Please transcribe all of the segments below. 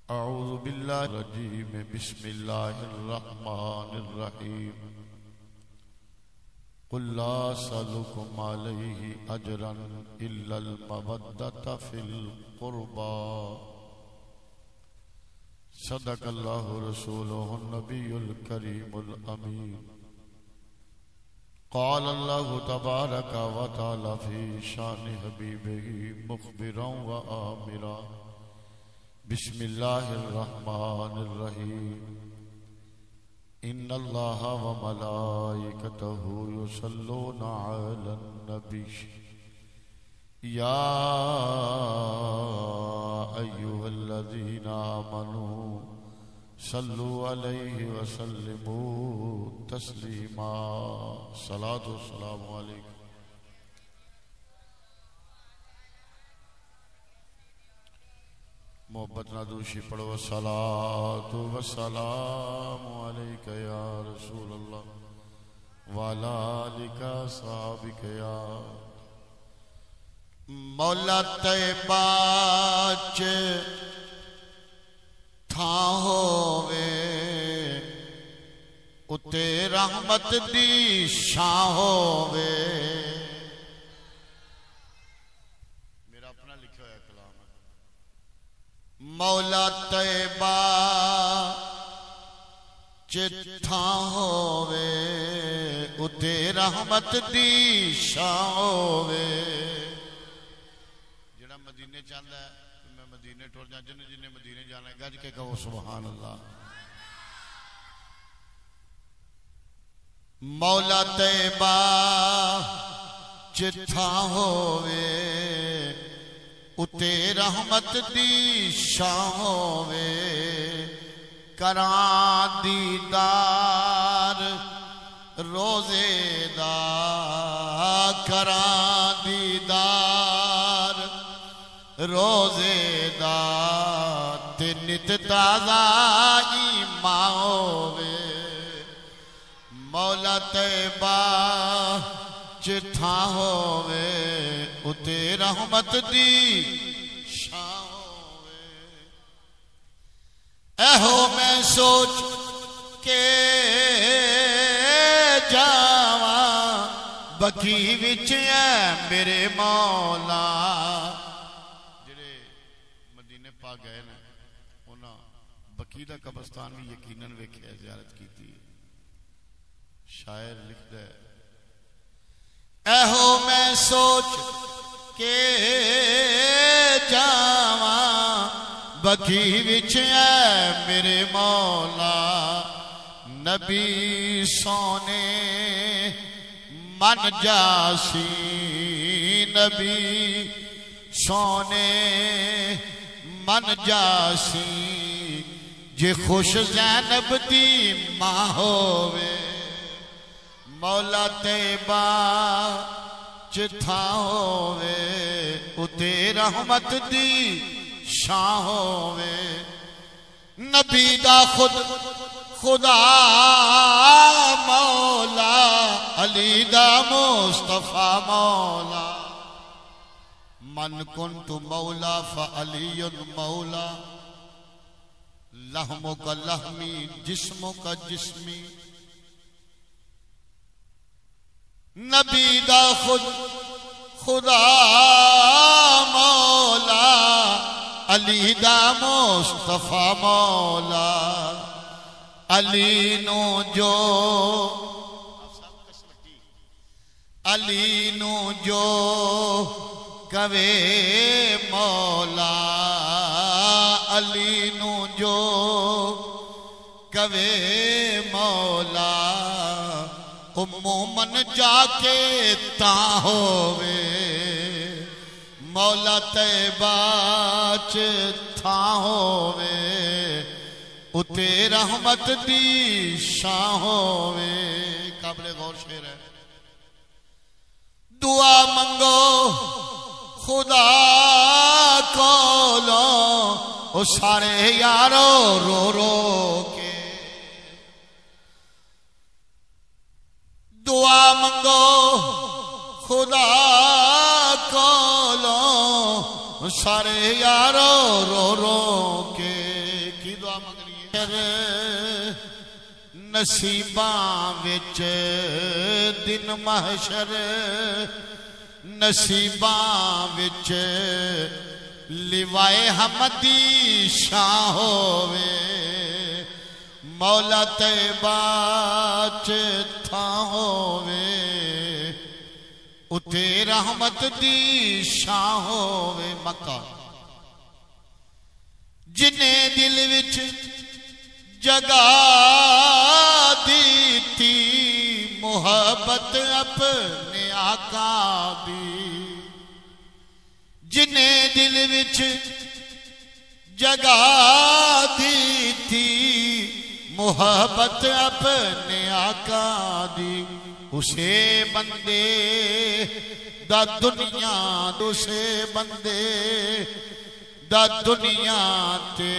اعوذ باللہ الرجیم بسم اللہ الرحمن الرحیم قل لا اسألكم علیہ اجرا الا المودۃ فی القربى صدق اللہ رسولہ النبی الکریم الامین قال اللہ تبارک و تعالی فی شان حبیبہ مخبرا و آمرا بسم اللہ الرحمن الرحیم ان اللہ و ملائکتہ یصلون علی النبی یا ایھا الذین آمنوا صلوا علیہ وسلموا تسلیما صلاۃ و سلام علیکم محبت نادوشی پڑھو الصلاۃ والسلام علیک یا رسول اللہ وعلی آلک صحابک یا مولا طیبہ چ تھاں ہووے اتے رحمت دی شاں ہووے مولا طیبہ چتھاں ہووے اتے رحمت دی شاں ہووے جڑا مدینے چاہتا ہے میں مدینے ٹور جا جن جن مدینے جانا ہے گج کے کہو سبحان اللہ مولا طیبہ چتھاں ہووے اتے رحمت دی شاں ہووے کراں دیدار روزے دا کراں دیدار روزے دا تے نت تازہ ایمان ہووے مولا طیبہ چتھاں ہووے اتے رحمت دی شاں ہووے ایہو میں سوچ کے جاواں بکی وچ اے میرے مولا جڑے مدینے پا گئے نا انہاں بکی دا قبرستان بھی یقیناً ویکھیا زیارت کیتی شاعر لکھدا ہے ایہو میں سوچ کے جاواں بکی وچ اے میرے مولا نبی سونے من جاسی نبی سونے من جاسی جے خوش زینب دی ماں ہووے مولا طیبہ چتھاں ہووے اتے رحمت دی شاں ہووے نبی دا خدا مولا علی دا مصطفیٰ مولا من کنت مولا فعلی مولا لحمک لحمی جسمک جسمی نبی دا خدا مولا علی دا مصطفیٰ مولا علی نو جو کوے مولا علی نو جو کوے مولا عموماً جا کے تاں ہووے مولا طیبہ چتھاں ہووے اتے رحمت دی شاں ہووے قابل غور شعر ہے دعا منگو خدا کولو او سارے یارو رو رو کے دعا منگو خدا کولو سارے یارو رو رو کے دعا منگنی ہے نصیباں وچ دن محشر نصیباں وچ لوائے حمدی شاہ ہووے مولا طیبہ چ تھاں ہووے اتے رحمت دی شاہ ہووے مکہ جنہیں دل وچ جگہ دیتی محبت اپنے آقا دی جنہیں دل وچ جگہ دیتی محبت اپنے آقا دی اسے بندے دا دنیا اسے بندے دا دنیا تے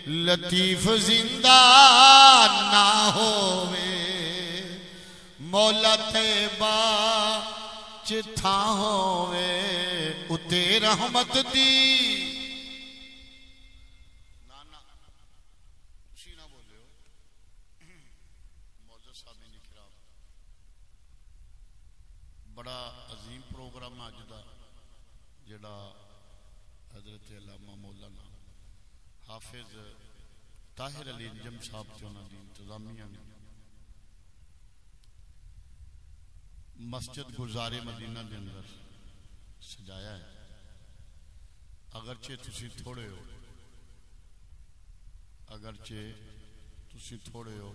لطیف زندہ نہ ہووے مولا طیبہ چ تھاں ہووے اتے رحمت دی نانا تسی نہ بولے ہو معزز صاحبین کرام بڑا عظیم پروگرام اج دا جڑا حضرت علامہ مولانا حافظ طاہر علی انجم صاحب تے انہاں دی انتظامیہ نے مسجد گلزار مدینہ دے اندر سجایا ہے اگرچہ تسی تھوڑے ہو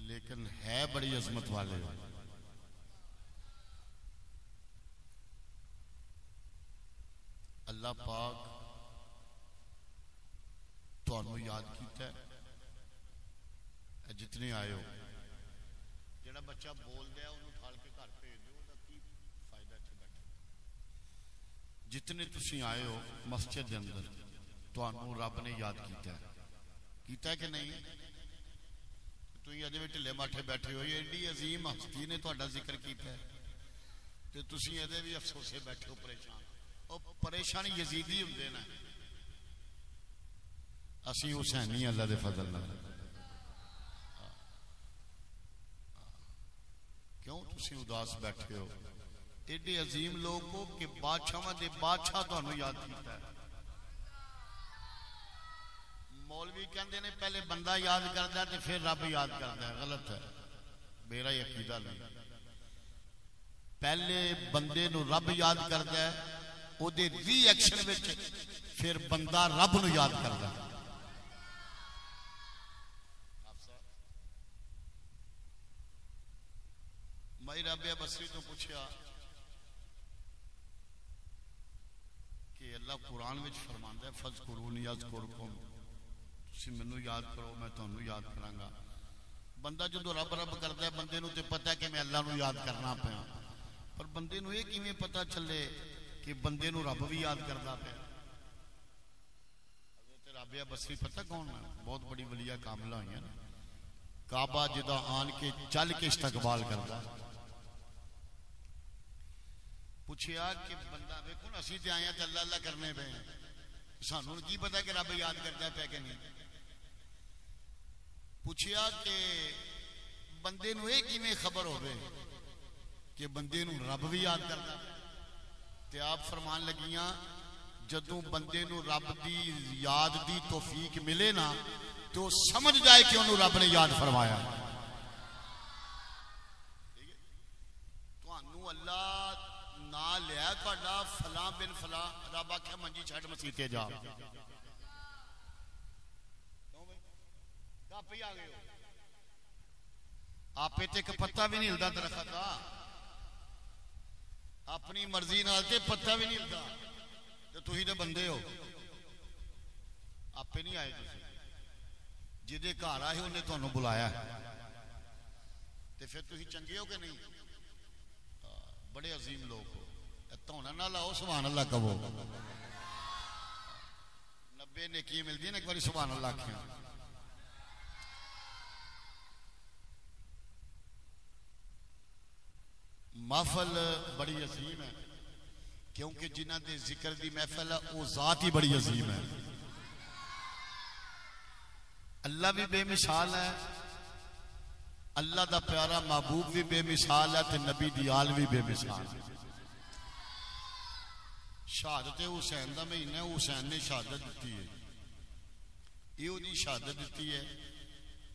لیکن ہے بڑی عظمت والے ہو اللہ پاک تو انہوں یاد کیتا ہے جتنے آئے ہو جڑا بچہ بول دیا انہوں ٹھال کے گھر بھیج دو دا کی فائدہ چ بیٹھے جتنے تسی آئے ہو مسجد دے اندر تو انہوں رب نے یاد کیتا ہے کہ نہیں تو یہ اجے ٹھلے ماٹھے بیٹھے ہو یہ ایڈی عظیم ہستی نے تہاڈا ذکر کیتا ہے تے تسی ایدے بھی افسوسے بیٹھے ہو پریشان او پریشانی یزیدی ہوندے نا اسی حسینی اللہ دے فضل نال کیوں تسی اداس بیٹھے ہو ایڈے عظیم لوگ ہو کہ بادشاہاں دے بادشاہ تانوں یاد کیتا ہے مولوی کہندے نے پہلے بندہ یاد کردا ہے تے پھر رب یاد کردا ہے غلط ہے میرا یہ عقیدہ نہیں پہلے بندے نو رب یاد کردا ہے او دے ری ایکشن وچ پھر بندہ رب نو یاد کردا ہے میں رابعہ بصری تو پوچھا کہ اللہ قرآن وچ فرماندا ہے فذکرونی اذکرکم تسی مینوں یاد کرو میں تانوں یاد کراں گا بندہ جدوں رب رب کردا ہے بندے نو تے پتہ ہے کہ میں اللہ نو یاد کرنا پیا پر بندے نو یہ کیویں پتہ چلے کہ بندے نو رب بھی یاد کردا پیا حضرت رابعہ بصری پتہ کون ہے بہت بڑی ولیہ کاملہ ہوئی ہیں کعبہ جدا آن کے چل کے استقبال کردا پوچھیا کہ بندہ ویکھو نا اسی تے آئے ہیں تے اللہ اللہ کرنے پے ہیں سانوں کی پتہ کہ رب یاد کردا پیا کہ نہیں پوچھیا کہ بندے نو یہ کیویں خبر ہوے کہ بندے نو رب بھی یاد کردا تے آپ فرمان لگیاں جدوں بندے نو رب دی یاد دی توفیق ملے نا تو سمجھ جائے کہ انہوں رب نے یاد فرمایا تانوں اللہ نا لیا تہاڈا فلاں بن فلاں رب آکھیا منجی چھڈ مسیتے جا آپ ہی آ گئے ہو آپ تے ایک پتا بھی نہیں ہلدا درخت دا اپنی مرضی نال تے پتا بھی نہیں ہلدا تے تسی تے بندے ہو آپ نہیں آئے تسی جدے گھر آئے انہیں تانوں بلایا تے پھر تسی چنگے ہو کہ نہیں بڑے عظیم لوگ ہو تونا نہ لاؤ سبحان اللہ کہو 90 نیکی ملدی ہے نا ایک باری سبحان اللہ کہو محفل بڑی عظیم ہے کیونکہ جنہ دے ذکر دی محفل ہے وہ ذات ہی بڑی عظیم ہے اللہ بھی بے مثال ہے، اللہ دا پیارا محبوب بھی بے مثال ہے، تے نبی دی آل بھی بے مثال ہے۔ شہادت حسین دا مہینہ، حسین نے شہادت دیتی ہے، یہ دی شہادت دیتی ہے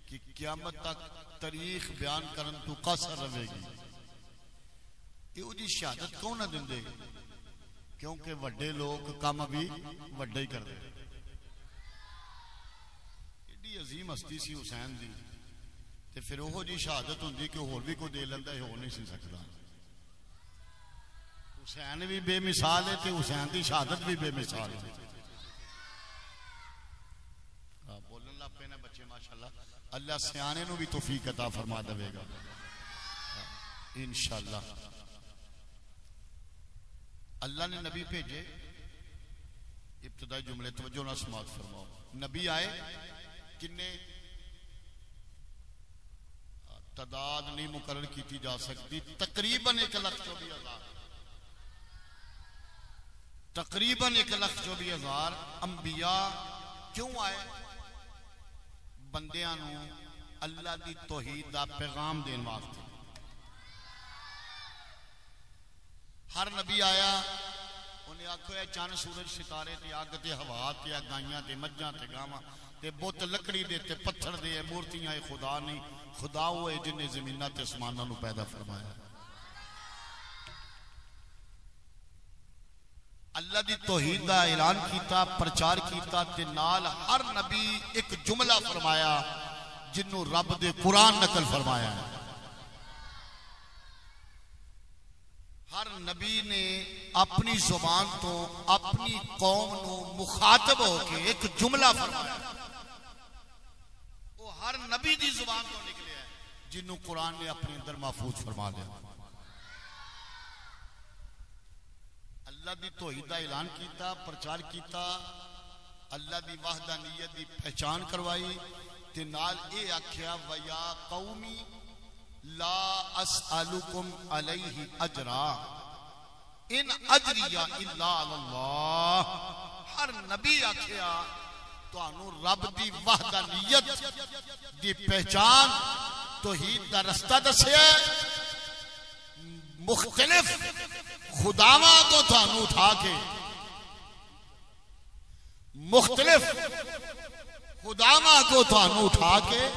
کہ قیامت تک تاریخ بیان کرن تو قصر رہے گی۔ یہ دی شہادت کون نہ دیں دے؟ کیونکہ وڈے لوگ کام بھی وڈے ہی کر دے۔ ایڈی عظیم ہستی سی حسین دی، تے پھر وہ جی شہادت ہوندی کہ اور بھی کوئی دے لیندہ ہے، ہو نہیں سی سکتا۔ حسین بھی بے مثال ہے تے حسین دی شہادت بھی بے مثال ہے۔ بولن لگ پے نے بچے ماشاءاللہ، اللہ سیانے نو بھی توفیق عطا فرما دے گا انشاءاللہ۔ اللہ نے نبی بھیجے، ابتدائی جملے توجہ نہ سماعت فرماؤ۔ نبی آئے کنے تعداد نہیں مقرر کیتی جا سکتی، تقریباً 1,24,000، تقریباً 1,24,000 انبیاء کیوں آئے؟ بندیاں نو اللہ دی توحید دا پیغام دین واسطے۔ ہر نبی آیا انہیں آکھو ہے چاند سورج ستارے تے اگ تے ہوا تے گائیاں تے مجھاں تے گاواں تے بت لکڑی دے تے پتھر دے مورتیاں خدا نہیں، خدا ہوئے جن نے زمیناں تے آسماناں نو پیدا فرمایا۔ اللہ دی توحید دا اعلان کیتا، پرچار کیتا، تے نال ہر نبی ایک جملہ فرمایا جنوں رب دے قرآن نقل فرمایا ہے۔ ہر نبی نے اپنی زبان تو اپنی قوم نو مخاطب ہو کے ایک جملہ فرمایا، وہ ہر نبی دی زبان تو نکلے ہے جنوں قرآن نے اپنے اندر محفوظ فرما لیا۔ اللہ دی توحید دا اعلان کیتا، پرچار کیتا، اللہ دی وحدانیت دی پہچان کروائی، تے نال اے آکھیا وَيَا قَوْمِ لا اسألکم علیہ اجرا ان اجریہ الا اللہ۔ ہر نبی آکھیا تو انو رب دی وحدانیت دی پہچان توحید دا رستہ دسیا، مختلف خداواں کو تانوں اٹھا کے، مختلف خداواں کو تانوں اٹھا کے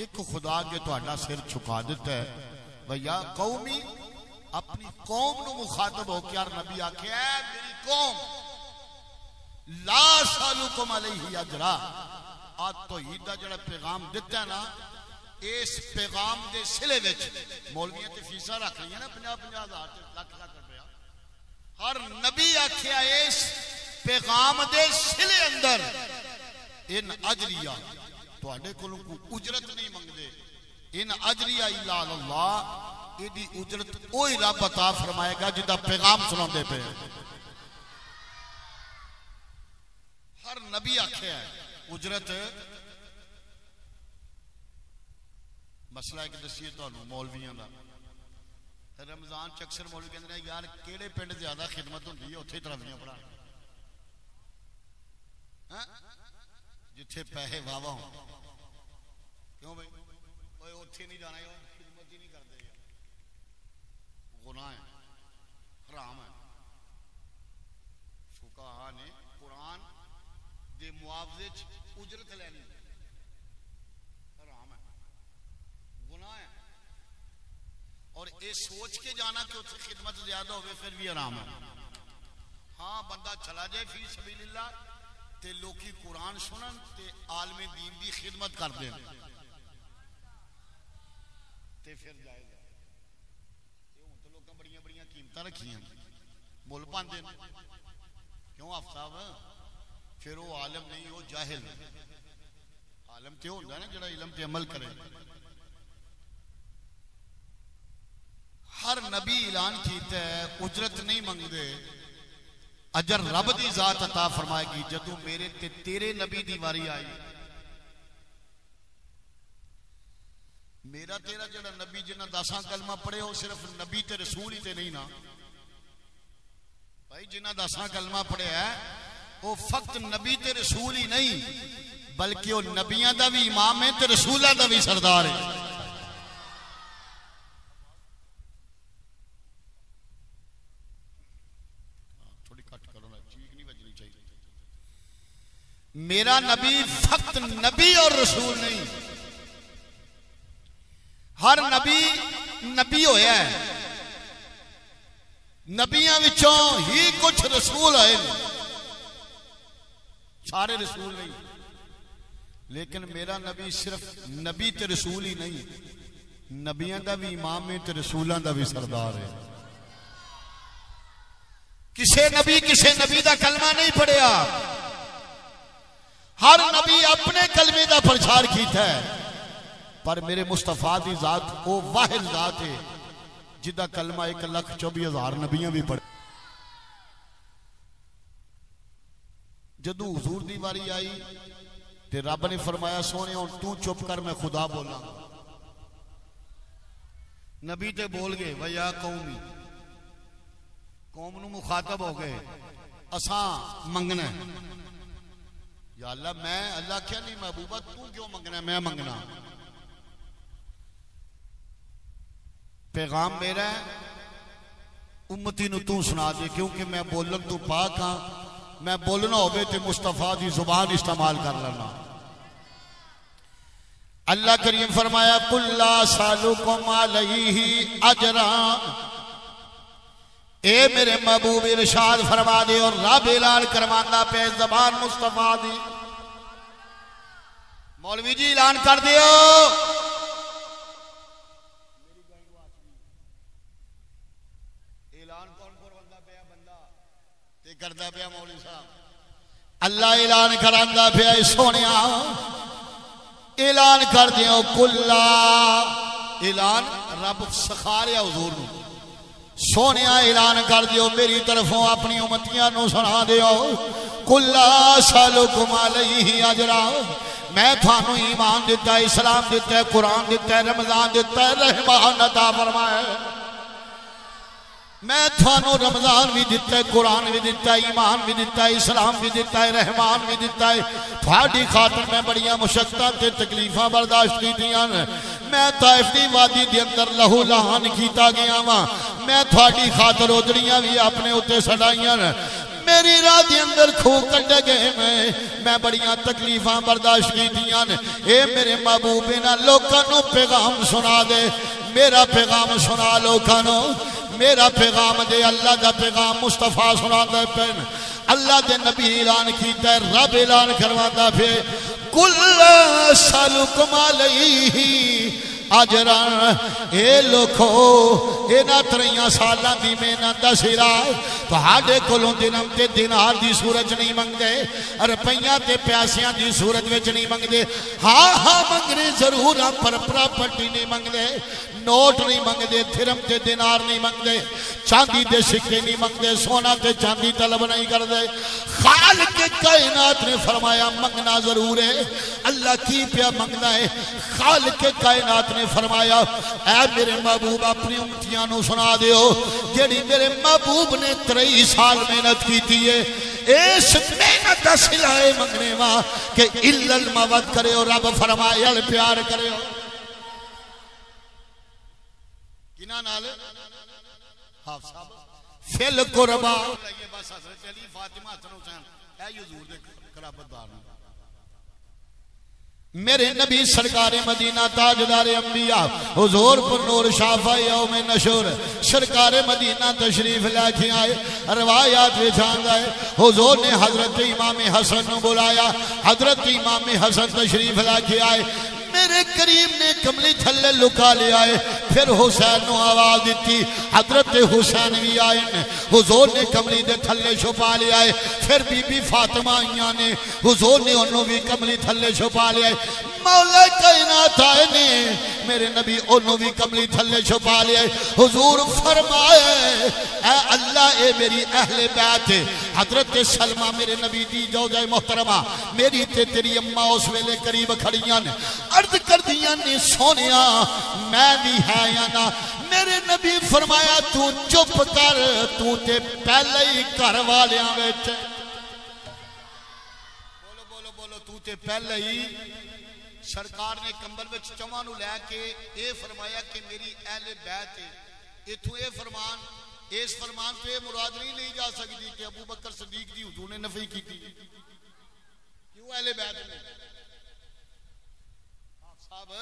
ایک خدا کے تہاڈا سر چھکا دیتا ہے۔ وَيَا قَوْمِ اپنی قوم نو مخاطب ہو کے ہر نبی آکھے اے میری قوم لا سالکم علیہ اجرا، آج توحید دا جڑا پیغام دیتا ہے نا، اس پیغام دے سلے وچ مولویاں تے فیساں رکھ لیا نا 50,000 لاکھ روپیہ، ہر نبی آکھیا اس پیغام دے سلے اندر ان اجریہ تواڈے کولوں کوئی اجرت نہیں منگدے، ان اجریہ الا اللہ، ایدی اجرت اوہی رب عطا فرمائے گا جدا پیغام سناندے پے۔ ہر نبی آکھیا ہے اجرت، مسئلہ ایک دسیے تانوں مولویاں دا، رمضان چ اکثر مولوی کہندے نے یار کیڑے پنڈ زیادہ خدمت ہوندی ہے اوتھے تراویحاں پڑھا، جتھے پیسے واہ ہوں، کیوں بھائی اوے اوتھے نہیں جانا، خدمت ہی نہیں کرتے، گناہ ہے، حرام ہے۔ فقہاء نے قرآن دے معاوضے چ اجرت لینی حرام ہے، گناہ ہے، اور یہ سوچ کے جانا کہ اتنے خدمت زیادہ ہوئے پھر بھی حرام ہے۔ ہاں بندہ چلا جائے فی سبیل اللہ تے لوکی قرآن سنن تے عالم دین دی خدمت کر دیں تے پھر جائے گا۔ یہ ہوں تو لوگاں بڑیاں بڑیاں قیمتاں رکھی ہیں، مول پاندے کیوں آفتاب؟ پھر وہ عالم نہیں، وہ جاہل۔ عالم تے ہوندا ہے نا جڑا علم تے عمل کرے۔ ہر نبی اعلان کیتا ہے اجرت نہیں منگدے، اجر رب دی ذات عطا فرمائے گی۔ جدوں میرے تے تیرے نبی دی واری آئی، میرا تیرا جڑا نبی جنہ 10 کلمہ پڑھے ہو صرف نبی تے رسول ہی تے نہیں نا بھائی، جنہ 10 کلمہ پڑھے ہے وہ فقط نبی تے رسول ہی نہیں بلکہ وہ نبیاں دا بھی امام ہے تے رسولاں دا بھی سردار ہے. تھوڑی کٹ کرو نا، چیخ نہیں بجنی چاہیے. میرا نبی فقط نبی اور رسول نہیں، ہر نبی نبی ہویا ہے، نبیاں وچوں ہی کچھ رسول آئے، سارے رسول نہیں. لیکن میرا نبی صرف نبی تے رسول ہی نہیں، نبیاں دا بھی امام ہے تے رسولاں دا بھی سردار ہے. کسے نبی دا کلمہ نہیں پڑھیا، ہر نبی اپنے کلمے دا پرچار کیتا ہے. پر میرے مصطفیٰ دی ذات وہ واحد ذات ہے جدا کلمہ 1,24,000 نبیاں بھی پڑھے. جدو حضور دی واری آئی تے رب نے فرمایا سونے ہن تو چپ کر میں خدا بولا. نبی تے بول گئے وَيَا قَوْمِ، قوم نو مخاطب ہو گئے اساں منگنا ہے. یا اللہ میں اللہ کیا نہیں محبوبہ تو کیوں منگنا ہے، میں منگنا. پیغام میرا ہے امتی نو تو سنا دے، کیونکہ میں بولن تو پاک ہاں. میں بولنا ہوئے تے مصطفیٰ دی زبان استعمال کر لینا. اللہ کریم فرمایا قُلْ لَا سَأَلُكُمْ عَلَيْهِ أَجْرًا. اے میرے محبوب ارشاد فرما دے، اور رب اعلان کروانا پہ زبان مصطفیٰ دی. مولوی جی اعلان کر دیو، اعلان کون کروانا پیا بندہ تے کردا پیا مولوی صاحب. اللہ اعلان کرانا پیا سونیا، اعلان کر دیو کلا. اعلان رب سکھا رہا حضور نو، سونیا اعلان کر دیو میری طرفوں اپنی امتیاں نو سنا دیو. کلا سالکم علیہ اجرا، میں تھانو ایمان دیتا ہے، اسلام دیتا ہے، قرآن دیتا ہے، رمضان دیتا ہے، رحمان عطا فرمائے. میں تھانو رمضان بھی دیتا ہے، قرآن بھی دیتا ہے، ایمان بھی دیتا ہے، اسلام بھی دیتا ہے، رحمان بھی دیتا ہے. تھوڑی خاطر میں بڑیاں مشقتاں تے تکلیفاں برداشت کی دیاں. میں طائف دی وادی دے اندر لہو لہان کیتا گیا وا. میں تھوڑی خاطر اجڑیاں بھی اپنے اتے سڑائیاں. میری راہ دے اندر کھو کڈے گئے میں بڑیاں تکلیفاں برداشت کی دیاں. اے میرے محبوب نہ لوکاں نو پیغام سنا دے، میرا پیغام سنا لوکاں نو، میرا پیغام دے. اللہ دا پیغام مصطفیٰ سنا دے پین. اللہ دے نبی اعلان کیتا ہے، رب اعلان کرواتا پھر کل سالکم علیہ اجرا. اے لوکھو اینا 3 سالاں دی محنت دا سرا تہاڈے کولوں درہم تے دینار دی صورت نہیں منگدے، روپیاں تے پیسیاں دی صورت وچ نہیں منگدے. ہاں منگنے ضرور ہاں، پر پراپرٹی نہیں منگدے، نوٹ نہیں منگدے، درہم تے دینار نہیں منگدے، چاندی دے سکے نہیں منگدے، سونا تے چاندی طلب نہیں کردے. خالق کائنات نے فرمایا منگنا ضرور ہے. اللہ کی پیا منگنا ہے؟ خالق کائنات نے فرمایا اے میرے محبوب اپنی امتیاں نو سنا دیو جیڑی میرے محبوب نے 23 سال محنت کی تھی ہے. اس محنت دا صلہ منگنے وا کہ الا المود کرے اور رب فرمایا پیار کرے. کنا نال حافظ صاحب فل قربا بس حضرت علی فاطمہ حسن حسین اے حضور دے قرابت دار. میرے نبی سرکار مدینہ تاجدار انبیاء حضور پر نور شافع یوم نشور سرکار مدینہ تشریف لے کے آئے. روایات وچھان گئے حضور نے حضرت امام حسن نو بلایا، حضرت امام حسن تشریف لے کے آئے. میرے کریم نے کملی تھلے لکا لے آئے. پھر حسین نو آواز دیتی، حضرت حسین بھی آئے، حضور نے کملی دے تھلے چھپا لے آئے. پھر بی بی فاطمہ آئیاں نے، حضور نے انہوں بھی کملی تھلے چھپا لے آئے. مولا کائنات آئے نے، میرے نبی انہوں بھی کملی تھلے چھپا لے آئے. حضور فرمائے اے اللہ اے میری اہل بیت ہے. حضرت سلمہ میرے نبی دی زوجہ محترمہ میری تے تیری اماں اس ویلے قریب کھڑیاں نے، عرض کر دیاں نے سونیا میں بھی ہے یا نہ. میرے نبی فرمایا تو چپ کر، تو تے پہلے ہی گھر والیاں وچ. بولو بولو تو تے پہلے ہی سرکار نے کمبل وچ چواں نو لے کے اے فرمایا کہ میری اہل بیت ہے ایتھوں اے فرمان اس فرمان تو یہ مراد نہیں لی جا سکتی کہ ابو بکر صدیق دی حضور نے نفی کی تھی کیوں اہل بیت نے صاحب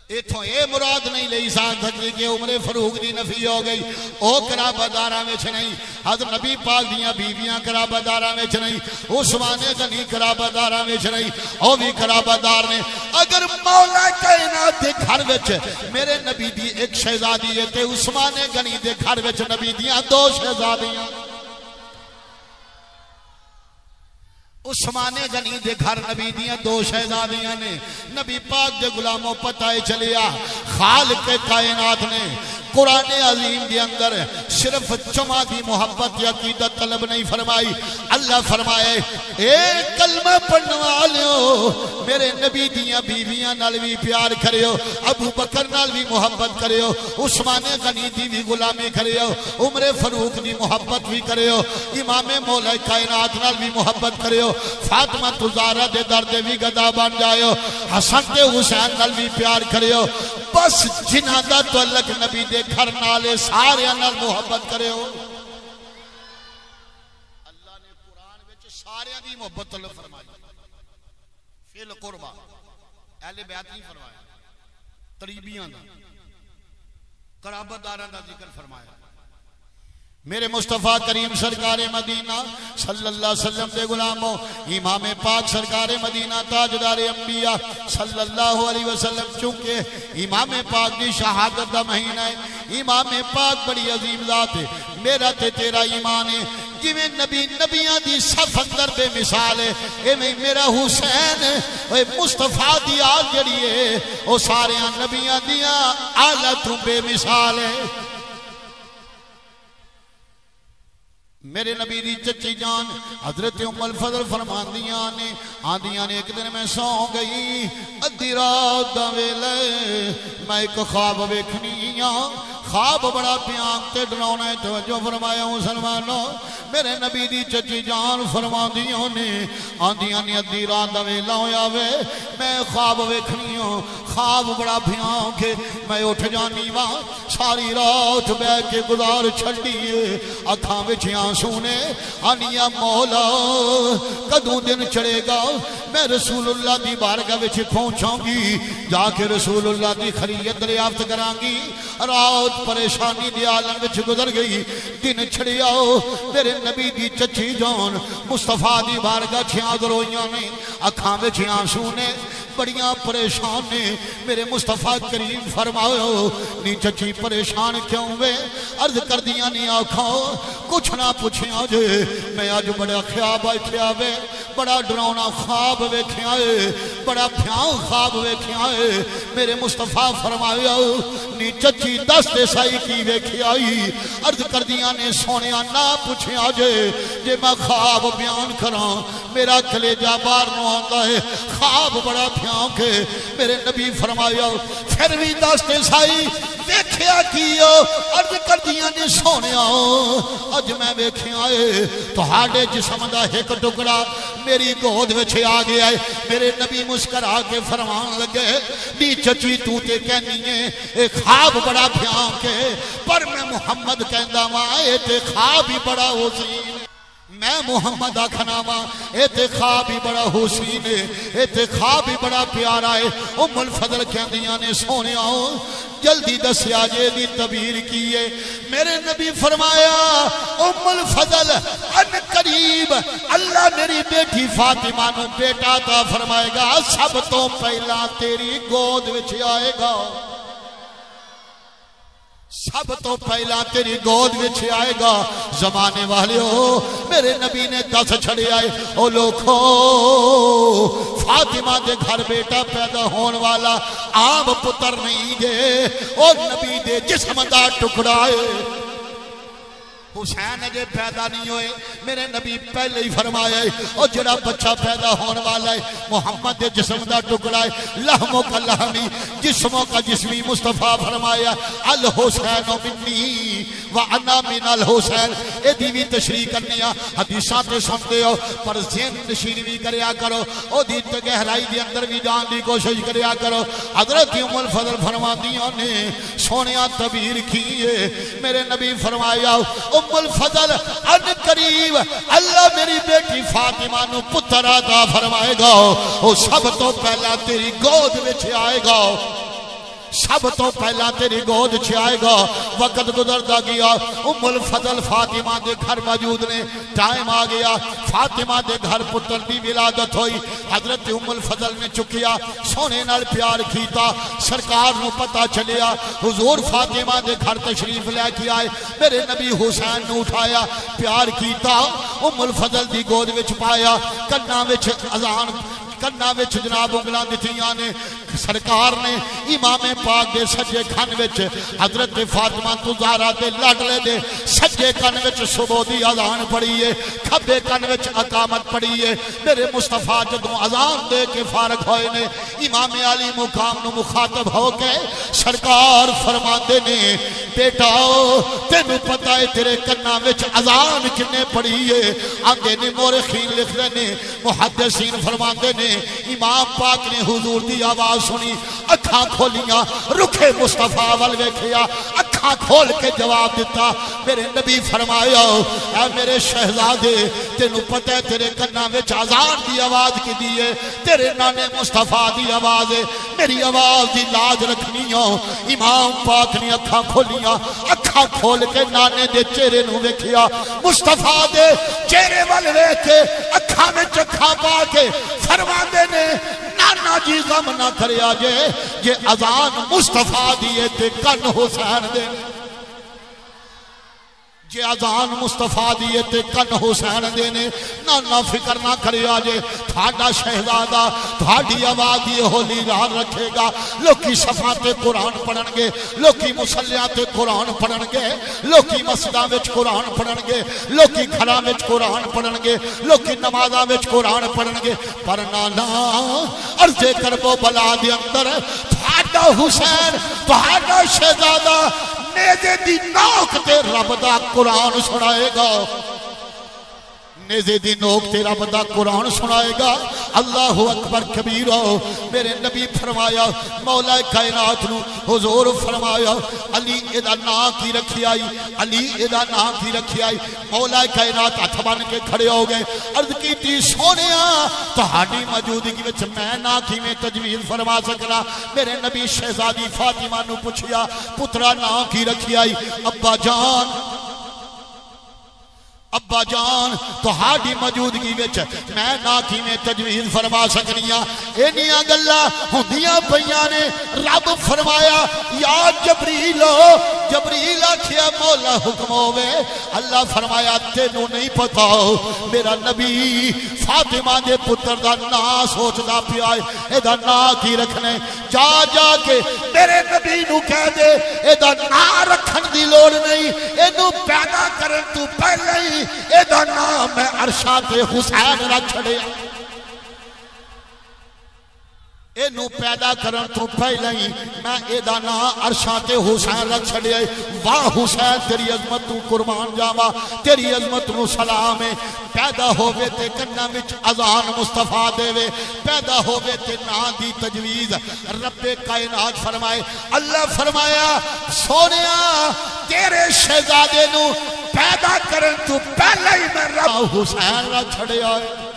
ایتھوں اے مراد نہیں لئی سکتی کہ عمر فاروق دی نفی ہو گئی او قرابتداراں وچ نہیں حضرت نبی پاک دیاں بیویاں قرابتداراں وچ نہیں عثمان غنی قرابتداراں وچ نہیں او بھی قرابتدار نے اگر مولا کائنات دے گھر وچ میرے نبی دی ایک شہزادی ہے تے عثمان غنی دے گھر وچ نبی دیاں دو شہزادیاں عثمان غنی دے گھر نبی دیاں دو شہزادیاں نے نبی پاک دے غلاموں پتہ چلیا خالق کائنات نے قرآن عظیم دے اندر صرف جمع دی محبت یا عقیدت طلب نہیں فرمائی اللہ فرمائے اے کلمہ پڑھنے والےو میرے نبی دیاں بیویاں نال بھی پیار کریو ابو بکر نال بھی محبت کریو عثمان غنی دی بھی غلامی کریو عمر فاروق دی محبت بھی کریو امام مولا کائنات نال بھی محبت کریو فاطمہ زہرا دے درد بھی گدا بن جائیو حسن تے حسین نال بھی پیار کریو بس جنہاں دا تعلق نبی دے گھر نالے سارے نال محبت کریو اللہ نے قرآن وچ سارے دی محبت طلب فرمائی فی القربہ اہل بیت نہیں فرمایا قریبیاں دا قرابتداراں دا ذکر فرمایا میرے مصطفیٰ کریم سرکار مدینہ صلی اللہ علیہ وسلم دے غلاموں امام پاک سرکار مدینہ تاجدار انبیاء صلی اللہ علیہ وسلم چونکہ امام پاک دی شہادت دا مہینہ ہے امام پاک بڑی عظیم ذات ہے میرا تے تیرا ایمان ہے جویں نبی نبیاں دی صف اندر بے مثال ہے ایویں میرا حسین اے مصطفیٰ دی آل جڑی ہے او سارے نبیاں دیاں آلتوں بے مثال ہے میرے نبی دی چچی جان حضرت ام الفضل فرماندیاں نے آندیاں نے ایک دن میں سو گئی ادھی رات دا ویلے میں ایک خواب ویکھنیاں خواب بڑا پیان تے ڈراونا ہے توجہ فرمایا مسلمانوں میرے نبی دی چچی جان فرماندیاں نے آندیاں نے ادھی رات دا ویلا ہویا وے میں خواب ویکھنیاں خواب بڑا بھیان کے میں اٹھ جانی وا ساری رات بے کے گزار چھڑیے اکھاں وچ آنسو نے آنیا مولا کدوں دن چڑھے گا میں رسول اللہ دی بارگاہ وچ پہنچاں گی جا کے رسول اللہ دی خیریت دریافت کراں گی رات پریشانی دی عالم وچ گزر گئی دن چھڑیا میرے نبی دی چچی جان مصطفیٰ دی بارگاہ حاضر ہوئیاں نے اکھاں وچ آنسو نے بڑیاں پریشان نے میرے مصطفیٰ کریم فرماؤ نی چچی پریشان کیوں وے عرض کر دیا نہیں آکھاؤ کچھ نہ پوچھیا جے میں آج بڑا خواب بیٹھیا وے بڑا ڈراؤنا خواب ویکھیا ہے بڑا بھیاں خواب ویکھیا ہے میرے مصطفیٰ فرمایا نی چچی دستے سائی کی ویکھیا ہی عرض کر دیا نے سونیا نہ پوچھیا جے میں خواب بیان کراں میرا کلیجہ بار نو آتا ہے خواب بڑا بھیاں کے میرے نبی فرمایا پھر بھی دستے سائی ویکھیا کیو عرض کر دیا نے سونیا اج میں ویکھیا ہے تو ہاڑے جسم دا ایک ٹکڑا میری گود وچ آ گیا ہے میرے نبی مسکرا کے فرمان لگے دی چچی تو تے کہنی ہے ایک خواب بڑا بھیاں کے پر میں محمد کہندا وا اے تے خواب ہی بڑا حسین میں محمد آکھنا وا اے تے خواب ہی بڑا حسین ہے اے تے خواب ہی بڑا پیارا ہے ام الفضل کہندیاں نے سونیا جلدی دسیا جے دی تعبیر کیے میرے نبی فرمایا ام الفضل ان قریب اللہ میری بیٹی فاطمہ نو بیٹا عطا فرمائے گا سب تو پہلا تیری گود وچ آئے گا سب تو پہلا تیری گود وچ آئے گا زمانے والے ہو میرے نبی نے دس چھڑے آئے او لوکھو فاطمہ دے گھر بیٹا پیدا ہون والا عام پتر نہیں گے او نبی دے جسم دا ٹکڑا ہے حسین اجے پیدا نہیں ہوئے میرے نبی پہلے ہی فرمایا ہے اور جڑا بچہ پیدا ہونے والا ہے محمد دے جسم دا ٹکڑا ہے لحموں کا لحمی جسموں کا جسمی مصطفیٰ فرمایا الحسین منی وانا من الحسین اے دیوی تشریح کرنی حدیثاں تے سنتے ہو پر ذہن نشین بھی کریا کرو او دی تے گہرائی دے اندر بھی جان دی کوشش کریا کرو حضرت ام الفضل فرماندیاں نے سونیا تعبیر کیے میرے نبی فرمایا ام الفضل ان قریب اللہ میری بیٹی فاطمہ نو پتر عطا فرمائے گا وہ سب تو پہلا تیری گود وچ آئے گا سب تو پہلا تیری گود چھائے گا وقت گزرتا گیا ام الفضل فاطمہ دے گھر موجود نے ٹائم آ گیا فاطمہ دے گھر پتر دی ولادت ہوئی حضرت ام الفضل نے چکیا سونے نال پیار کیتا سرکار نو پتہ چلیا حضور فاطمہ دے گھر تشریف لے کے آئے میرے نبی حسین نو اٹھایا پیار کیتا ام الفضل دی گود وچ پایا کنا وچ اذان کنا وچ جناب انگلاں دتیاں نے سرکار نے امام پاک دے سجے کھن وچ حضرت فاطمہ زہرا دے لاڈلے دے سجے کن وچ صبح دی اذان پڑھی ہے کھبے کن وچ اقامت پڑھی ہے میرے مصطفیٰ جدوں اذان دے کے فارغ ہوئے نے امام علی مقام نو مخاطب ہو کے سرکار فرماندے نے بیٹا تینوں پتہ ہے تیرے کنا وچ اذان کنے پڑھی ہے آندے نے مورخین لکھ رہے نے محدثین فرماندے نے امام پاک نے حضور دی آواز سنی اکھاں کھولیاں رکھے مصطفیٰ وال ویکھیا اکھاں کھول کے جواب دیتا میرے نبی فرمایا اے میرے شہزادے تینوں پتہ ہے تیرے کنا وچ اذان دی آواز کی دیئے تیرے نانے مصطفیٰ دی آواز ہے میری آواز دی لاج رکھنی ہو امام پاک نے اکھاں کھولیاں اکھاں کھول کے نانے دے چہرے نو ویکھیا مصطفیٰ دے چہرے وال ویکھ کے اکھاں وچ اکھاں پا کے فرماندے نے نانا جی غم نہ کریا جے اذان مصطفیٰ دیئے تے کن حسین دے جے اذان مصطفیٰ دیئے تے کن حسین دینے نانا فکر نہ کریا جے تھاڑا شہزادہ تھاڑی آواز یہ ہولی رہا رکھے گا لوکی صفاتے قرآن پڑھن گے لوکی مسلیاتے قرآن پڑھن گے لوکی مسجدہ وچ قرآن پڑھن گے لوکی گھراں وچ قرآن پڑھن گے لوکی نمازاں وچ قرآن پڑھن گے پر نانا عرض کربو بلا دے اندر تھاڑا حسین تھاڑا شہزادہ نیزے دی نوک تے رب دا قرآن سنائے گا نیزے دی نوک تے رب دا قرآن سنائے گا اللہ اکبر کبیر ہو میرے نبی فرمایا مولا کائنات نو حضور فرمایا علی ادا نا کی رکھی آئی علی ادا نا کی رکھی آئی مولا کائنات ہتھ بن کے کھڑے ہو گئے عرض کی تی سونیا تہاڈی موجودگی وچ میں نا کی میں تجویز فرما سکنا میرے نبی شہزادی فاطمہ نو پوچھیا پترا نا کی رکھی آئی ابا جان تو ہاڑی موجودگی وچ میں ناکی میں تجویز فرما سکنیاں اینیاں گلہ ہوندیاں پیاں نے رب فرمایا یا جبریل آکھیا مولا حکم ہوئے اللہ فرمایا تینوں نہیں پتا میرا نبی فاطمہ دے پتر دا نا سوچ دا پیائے اے دا نا کی رکھنے جا کے میرے نبی نو کہہ دے اے دا نا رکھن دی لوڑ نہیں اے نو پیدا کرن تو پہلے ہی اے دا نام میں عرشات حسین رکھ چھڑے اے نو پیدا کرن تو پہلے ہی میں اے دا نام عرشات حسین رکھ چھڑے واہ حسین تیری عظمت تو قربان جاوا تیری عظمت نو سلام ہے پیدا ہوئے تے کنہ وچ اذان مصطفیٰ دے پیدا ہوئے تے نا دی تجویز رب کائنات فرمائے اللہ فرمایا سونیا تیرے شہزادے نو پیدا کرن تو پہلے ہی میں رب حسین رکھ چھڑے آئے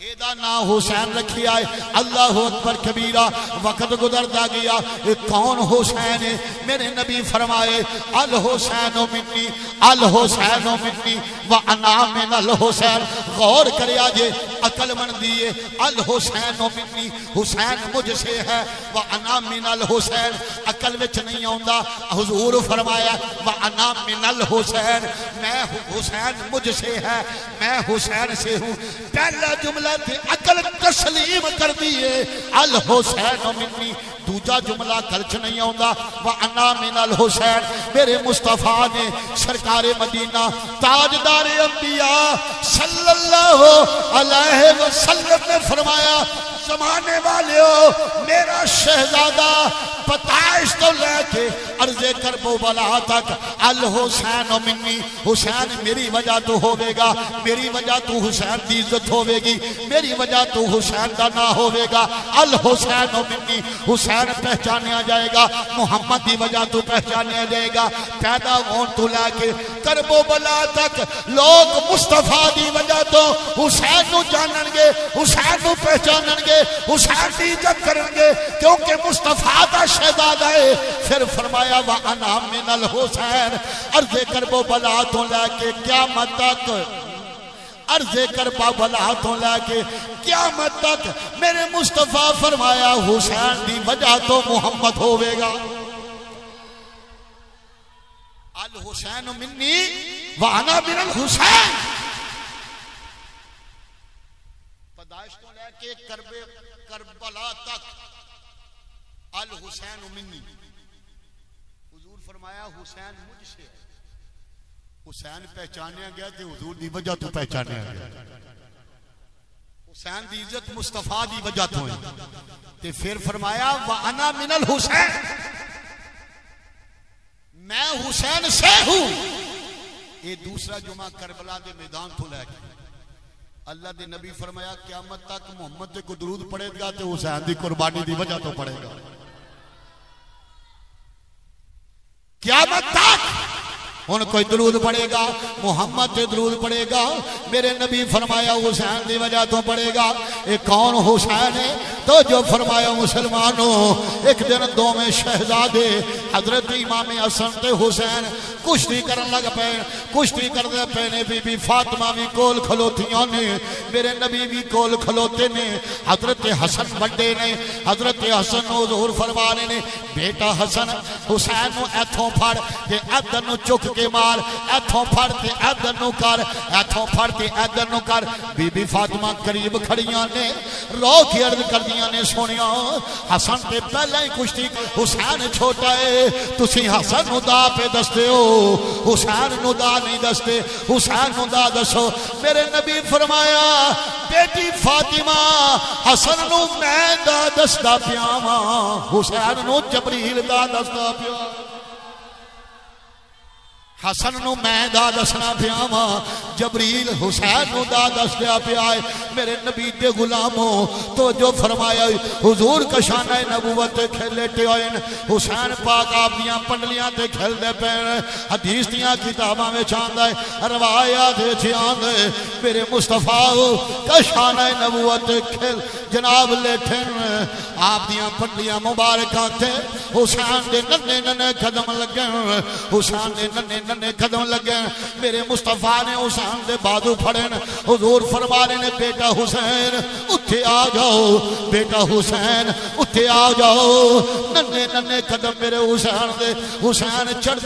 ایدہ نا حسین رکھی آئے اللہ اکبر کبیرہ وقت گزرتا گیا کون حسین ہے میرے نبی فرمائے الحسین منی وانا من الحسین غور کرے آجے عقل من دیئے الحسین منی حسین مجھ سے ہے وانا من الحسین عقل وچ نہیں ہوندہ حضور فرمایا وانا من الحسین میں حسین مجھ سے ہے میں حسین سے ہوں پہلا جملہ عقل تسلیم کر دیئے الحسین منی دوجا جملہ کلچ نہیں آؤں گا وَأَنَا مِنَ الْحُسَيْن میرے مصطفیٰ نے سرکار مدینہ تاجدار انبیاء صلی اللہ علیہ وسلم نے فرمایا زمانے والے ہو میرا شہزادہ پیدائش تو لے کے عرض کرب و بلا تک الحسین منی حسین میری وجہ تو ہوے گا میری وجہ تو حسین دی عزت ہوے گی میری وجہ تو حسین دا نہ ہوے گا الحسین منی حسین پہچانیا جائے گا محمد دی وجہ تو پہچانیا جائے گا پیدا ہون تو لے کے کرب و بلا تک لوگ مصطفیٰ دی وجہ تو حسین نو جانن گے حسین نو پہچانن گے حسین دی عزت کرن گے کیونکہ مصطفیٰ دا شہزادہ ہے پھر فرمایا وَأَنَا مِنَ الْحُسَيْن عرض کرب و بلا تو لے کے قیامت تک عرض کرب و بلا تو لے کے قیامت تک میرے مصطفیٰ فرمایا حسین دی وجہ تو محمد ہوئے گا الحسین منی وَأَنَا مِنَ الْحُسَيْن پیدائش تو لے کے کربلا تک الحسین منی حضور فرمایا حسین مجھ سے حسین پہچانیا گیا کہ حضور دی وجہ تو پہچانیا گیا حسین دی عزت مصطفیٰ دی وجہ تو ہے تے پھر فرمایا وَأَنَا مِنَ الْحُسَيْن میں حسین سے ہوں یہ دوسرا جمعہ کربلا دے میدان تو لے کے اللہ دے نبی فرمایا قیامت تک محمد کو درود پڑے گا تے حسین دی قربانی دی وجہ تو پڑے گا قیامت تک ان کوئی درود پڑے گا محمد تے درود پڑے گا میرے نبی فرمایا حسین دی وجہ تو پڑے گا ایک کون حسین ہے تو جو فرمایا مسلمانوں ایک دن دو میں شہزادے حضرت امام حسن تے حسین کشتی کرن لگ پے کشتی کرنے پینے بی فاطمہ بھی کول کھلوتیاں نے میرے نبی بھی کول کھلوتے نے حضرت حسن بڑے نے حضرت حسن حضور فرمانے نے بیٹا حسن حسین نو ایتھوں پھڑ تے ادھر نو چک کے مار ایتھوں پھڑ تے ادھر نو کر ایتھوں پھڑ تے ادھر نو کر بی فاطمہ قریب کھڑیاں نے رو کے عرض کردیاں نے سونیاں حسن تے پہلے ہی کشتی حسین چھوٹا ہے تسی حسن نو دا پہ دستے ہو حسین نو دا نہیں دستے حسین نو دا دسو میرے نبی فرمایا بیٹی فاطمہ حسن نو میں دا دستا پیاما حسین نو جبریل دا دستا پیاما حسن نو میں دا دسنا پیاما جبریل حسین نو دا دس دیا پیائے میرے نبی دے غلاموں تو جو فرمایا حضور کا شانہ نبوت کھیلے ٹے ہوئے حسین پاک آپ دیاں پنڈلیاں تے کھیل دے پیر حدیث دیاں کتاباں میں چاندہ ہے روایات چاندہ میرے مصطفیٰ کا شانہ نبوت کھیل جناب لیٹھن آپ دیاں پنڈلیاں مبارکاں تے حسین دے ننے ننے قدم لگے حسین دے ننے ننے قدم لگے میرے مصطفیٰ نے حسین دے بازو پھڑن حضور فرمانے نے بیٹا حسین اٹھے آ جاؤ بیٹا حسین اٹھے آ جاؤ ننے ننے قدم میرے حسین دے حسین چڑھ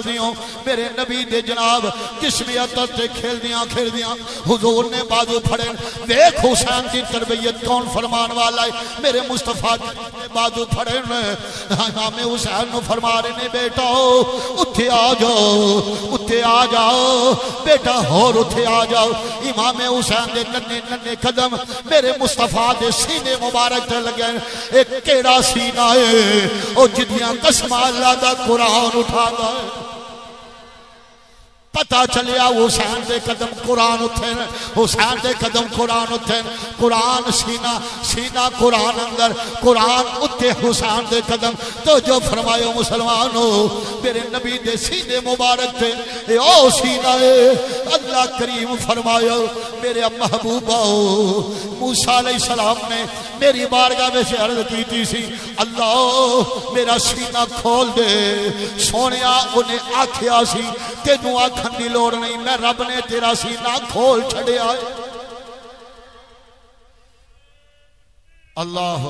دیاں میرے نبی دے جناب جسمیت تے کھیل دیاں حضور نے بازو پھڑن دیکھ حسین کی تربیت کون فرمان والا ہے میرے مصطفیٰ نے بازو پھڑن امام حسین نو فرما رہے نے بیٹا اٹھے آ جاؤ بیٹا اور اٹھے آ جاؤ امام حسین دے ننے ننے قدم میرے مصطفیٰ دے سینے مبارک تے لگے ایک کیڑا سینہ ہے او جدیاں قسم اللہ دا قرآن اٹھا دا ہے پتہ چلیا حسین دے قدم قرآن اتھن حسین دے قدم قرآن اتھن قرآن سینہ قرآن اندر قرآن اتے حسین دے قدم تو جو فرمائے مسلمانوں میرے نبی دے سینے مبارک تھے اے او سینہ ہے اللہ کریم فرمایا میرے محبوبہ موسیٰ علیہ السلام نے میری بارگاہ میں سے عرض کی تھی سی اللہ میرا سینہ کھول دے سونیا انہیں آکھیا سی تینوں آکھن دی لوڑ نہیں میں رب نے تیرا سینہ کھول چھڑے آئے اللہ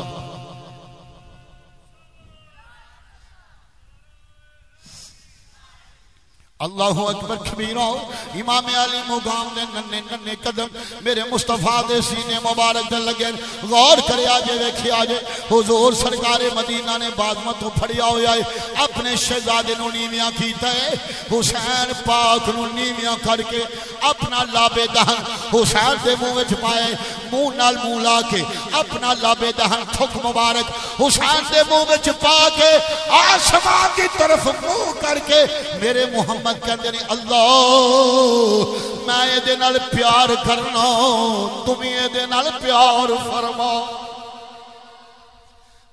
اللہ اکبر کبیرہ امام علی مقام دے ننے ننے قدم میرے مصطفیٰ دے سینے مبارک دے لگے غور کرے آجے ویکھے آجے حضور سرکار مدینہ نے بازمتوں پھڑیا ہویا ہے اپنے شہزادے نو نیمیاں کیتا ہے حسین پاک نو نیمیاں کر کے اپنا لابے دہن حسین دے منہ وچ پائے منہ نال منہ لا کے اپنا لابے دہن تھک مبارک حسین دے منہ وچ پا کے آسمان کی طرف منہ کر کے میرے محمد کہندے نے اللہ میں یہ دے نال پیار کرنا تم یہ دے نال پیار فرماؤ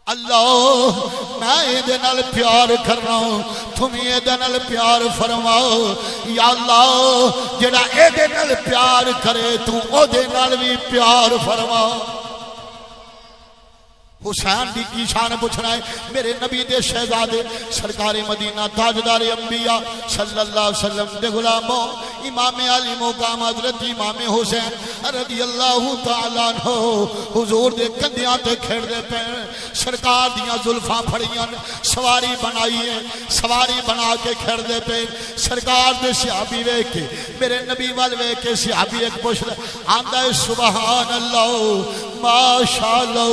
اللہ میں یہ دے نال پیار کرنا تم یہ دے نال پیار فرماؤ یا اللہ جڑا یہ دے نال پیار کرے تو او دے نال بھی پیار فرماؤ حسین دی کی شان پوچھنا ہے میرے نبی دے شہزادے سرکار مدینہ تاجدار انبیاء صلی اللہ علیہ وسلم دے غلاموں امام علی مقام حضرت امام حسین رضی اللہ تعالیٰ عنہ حضور دے کندیاں تے کھیڑ دے پہ سرکار دیاں زلفاں پھڑیاں سواری بنائیے سواری بنا کے کھیڑ دے پہ سرکار دے صحابی وے کے میرے نبی وال وے کے صحابی ایک پوچھ آندہ ہے سبحان اللہ ماشاءاللہ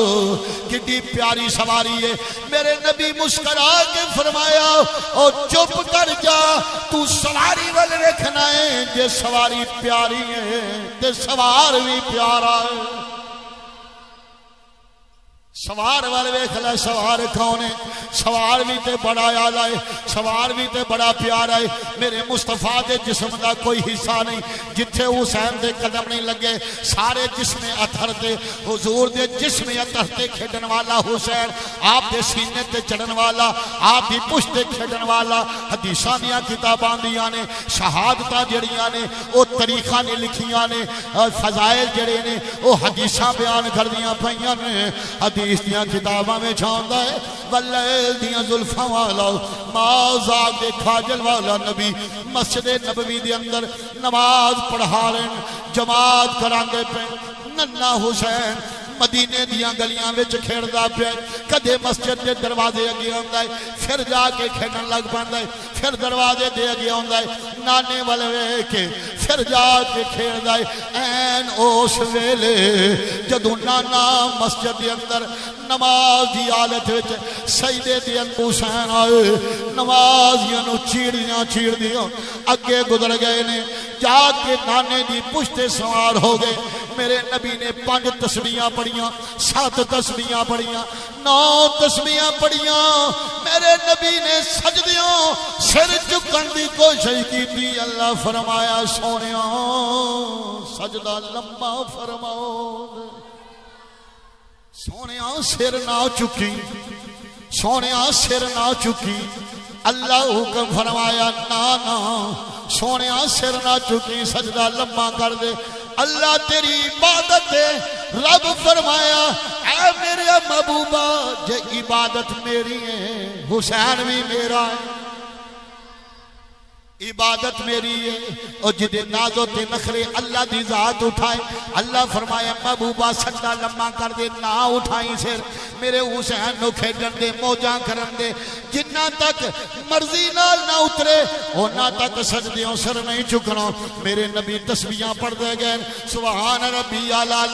کتنی پیاری سواری ہے میرے نبی مسکرا کے فرمایا اور چپ کر جا تو سواری وال رکھنا ہے جے سواری پیاری ہے تے سوار بھی پیارا ہے سوار والے ویکھلا سوار کون ہے سوار بھی تے بڑا آلہ ہے سوار بھی تے بڑا پیارا ہے میرے مصطفیٰ دے جسم دا کوئی حصہ نہیں جتھے حسین دے قدم نہیں لگے سارے جسم اتھر تے حضور دے جسم اتھر تے کھیڑن والا حسین آپ دے سینے تے چڑھن والا آپ دی پشت تے کھیڑن والا حدیثاں دیاں کتاباں دیاں نے شہادتاں جڑیاں نے او طریقہ نے لکھیاں نے فضائل جڑے نے او حدیثاں بیان کر دیاں پئیاں نے حدیث دیاں کتاباں میں چھاندا ہے واللیل دیاں زلفاں والا مازاق دے کھاجل والا نبی مسجد نبوی دے اندر نماز پڑھا رہے جماعت کرانگے پہ ننہ حسین مدینے دیاں گلیاں وچ کھیڑدا پیا کدے مسجد دے دروازے اگے ہوندا ہے پھر جا کے کھیڈن لگ پاندا ہے پھر دروازے دے اگے ہوندا ہے نانے والے ویکھ کے پھر جا کے کھیڑدا ہے این اس ویلے جدوں نانا مسجد دے اندر نماز دی حالت وچ سجدے دے اندر حسین آئے نمازیاں نو چیڑیاں چیڑ دیاں اگے گزر گئے نے جا کے نانے دی پشت سوار ہو گئے میرے نبی نے 5 تسبیحاں پڑھیاں 7 تسبیحاں پڑھیاں 9 تسبیحاں پڑھیاں میرے نبی نے سجدیاں سر جھکن دی کوشش کی تھی اللہ فرمایا سونیاں سجدہ لمبا فرماؤ سونیاں سر نہ چکی سونیاں سر نہ چکی اللہ حکم فرمایا نا سونیاں سر نہ چکی سجدہ لمبا کر دے اللہ تیری عبادت ہے رب فرمایا اے میرے محبوبہ جے عبادت میری ہے حسین بھی میرا ہے عبادت میری ہے اور جدے نازو تے نخرے اللہ دی ذات اٹھائے اللہ فرمایا محبوبہ سجدہ لمبا کر دے نہ اٹھائیں سر میرے حسین نو کھیڈن دے موجاں کرن دے جنہ تک مرضی نال نہ اترے اونا تک سجدیوں سر نہیں چکنا میرے نبی تسبیحاں پڑھ دے گئے سبحان ربی اعلیٰ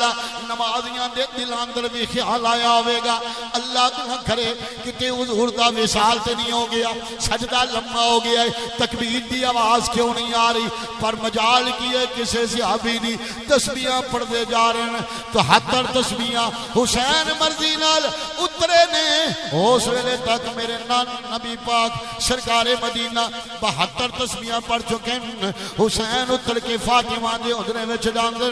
نمازیاں دے دل اندر بھی خیال آیا ہوئے گا اللہ نہ کرے کہ حضور دا وصال تے نہیں ہو گیا سجدہ لمبا ہو گیا ہے تکبیر دی آواز کیوں نہیں آ رہی پر مجال کی ہے کسے صحابی دی تسبیحاں پڑھ دے جا رہے ہیں تو 70 تسبیحاں حسین مرضی نال اترے نے اس ویلے تک میرے نبی پاک سرکار مدینہ 72 تسبیحاں پڑھ چکے ہیں حسین اتر کے فاطمہ دے حجرے وچ جاندے